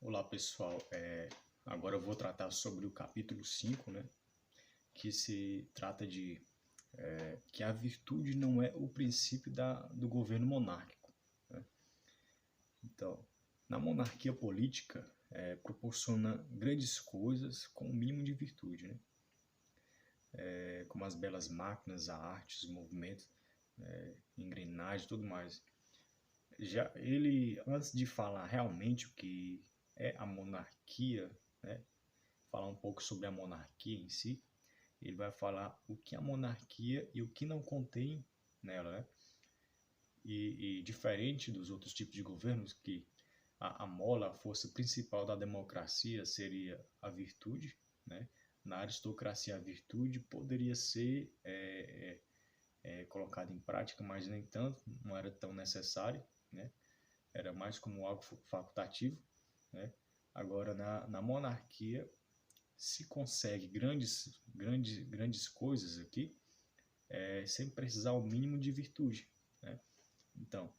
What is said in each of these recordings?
Olá pessoal, agora eu vou tratar sobre o capítulo 5, né, que se trata de que a virtude não é o princípio do governo monárquico, né? Então, na monarquia política, proporciona grandes coisas com o mínimo de virtude, né? Como as belas máquinas, a arte, os movimentos, engrenagem e tudo mais. Já ele, antes de falar realmente o que é a monarquia, né, falar um pouco sobre a monarquia em si, ele vai falar o que é a monarquia e o que não contém nela, né? E diferente dos outros tipos de governos, que a mola, a força principal da democracia seria a virtude, né? Na aristocracia a virtude poderia ser colocada em prática, mas nem tanto, não era tão necessário, né? Era mais como algo facultativo, né? Agora, na monarquia, se consegue grandes coisas aqui, sem precisar o mínimo de virtude, né? Então,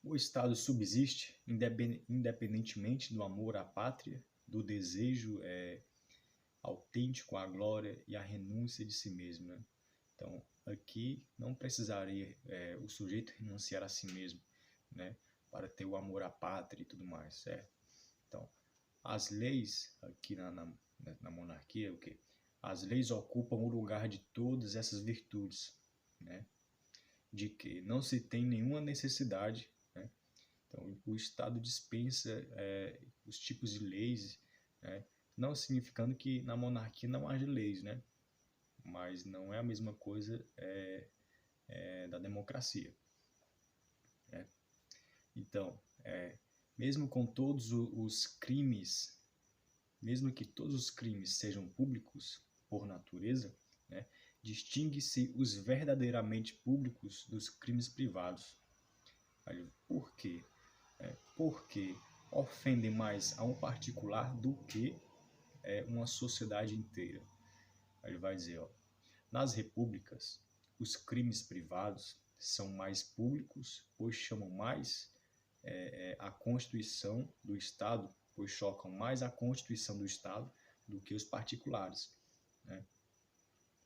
o Estado subsiste independentemente do amor à pátria, do desejo autêntico à glória e à renúncia de si mesmo, né? Então, aqui não precisaria o sujeito renunciar a si mesmo, né, para ter o amor à pátria e tudo mais, certo? Então, as leis aqui na monarquia, o quê? As leis ocupam o lugar de todas essas virtudes, né? De que não se tem nenhuma necessidade, né? Então, o Estado dispensa os tipos de leis, né? Não significando que na monarquia não haja leis, né? Mas não é a mesma coisa da democracia, né? Então, mesmo com todos os crimes, mesmo que todos os crimes sejam públicos por natureza, né, distingue-se os verdadeiramente públicos dos crimes privados. Por quê? Porque ofendem mais a um particular do que uma sociedade inteira. Ele vai dizer, ó, nas repúblicas, os crimes privados são mais públicos, pois chamam mais a Constituição do Estado, pois chocam mais a Constituição do Estado do que os particulares, né?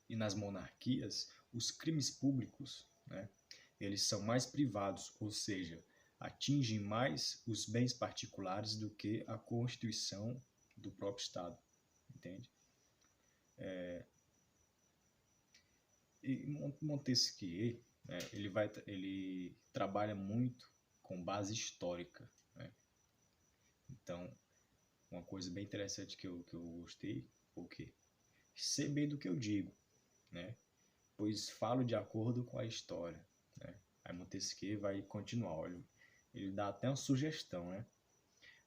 E nas monarquias, os crimes públicos, né, eles são mais privados, ou seja, atingem mais os bens particulares do que a Constituição do próprio Estado, entende? E Montesquieu, né, ele trabalha muito com base histórica, né? Então, uma coisa bem interessante que eu gostei, o quê? Sei bem do que eu digo, né? Pois falo de acordo com a história, né? Aí Montesquieu vai continuar, olha, ele dá até uma sugestão, né?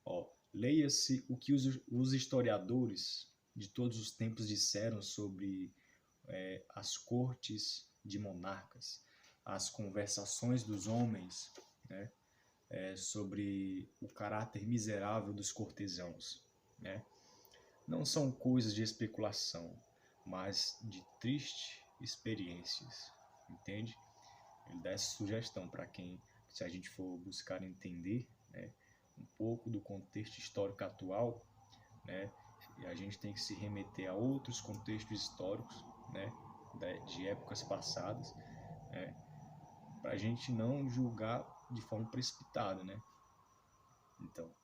Ó, leia-se o que os historiadores de todos os tempos disseram sobre as cortes de monarcas, as conversações dos homens, né? Sobre o caráter miserável dos cortesãos, né? Não são coisas de especulação, mas de tristes experiências, entende? Ele dá essa sugestão para quem, se a gente for buscar entender, né, um pouco do contexto histórico atual, né, e a gente tem que se remeter a outros contextos históricos, né, de épocas passadas, né, para a gente não julgar de forma precipitada, né? Então,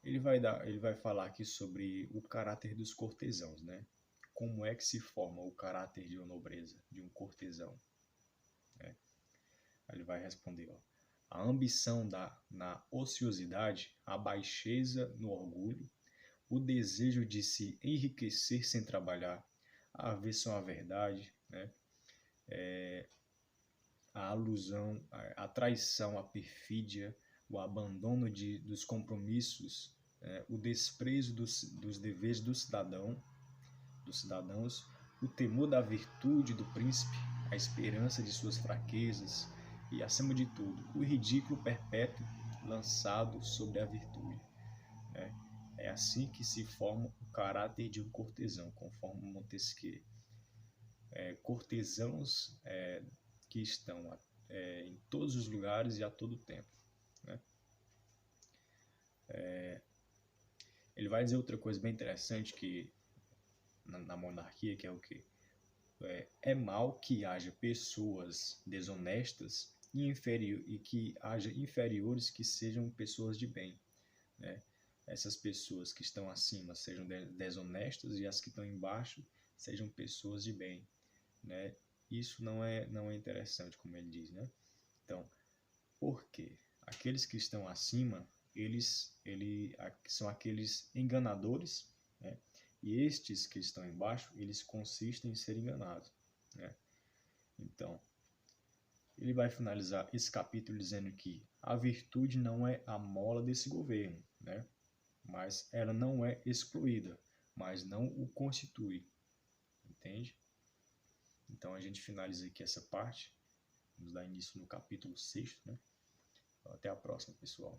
ele vai falar aqui sobre o caráter dos cortesãos, né? Como é que se forma o caráter de uma nobreza, de um cortesão, né? Aí ele vai responder, ó, a ambição na ociosidade, a baixeza no orgulho, o desejo de se enriquecer sem trabalhar, a aversão à verdade, né? A alusão, a traição, a perfídia, o abandono dos compromissos, o desprezo dos deveres dos cidadãos, o temor da virtude do príncipe, a esperança de suas fraquezas e, acima de tudo, o ridículo perpétuo lançado sobre a virtude, né? É assim que se forma o caráter de um cortesão, conforme Montesquieu. Cortesãos que estão em todos os lugares e a todo tempo, né? Ele vai dizer outra coisa bem interessante que na monarquia, que é o quê? É mal que haja pessoas desonestas e que haja inferiores que sejam pessoas de bem, né? Essas pessoas que estão acima sejam desonestas e as que estão embaixo sejam pessoas de bem, né? Isso não é interessante, como ele diz, né? Então, por quê? Aqueles que estão acima, eles são aqueles enganadores, né? E estes que estão embaixo, eles consistem em ser enganados, né? Então, ele vai finalizar esse capítulo dizendo que a virtude não é a mola desse governo, né? Mas ela não é excluída, mas não o constitui, entende? Então a gente finaliza aqui essa parte, vamos dar início no capítulo 6, né? Então, até a próxima, pessoal.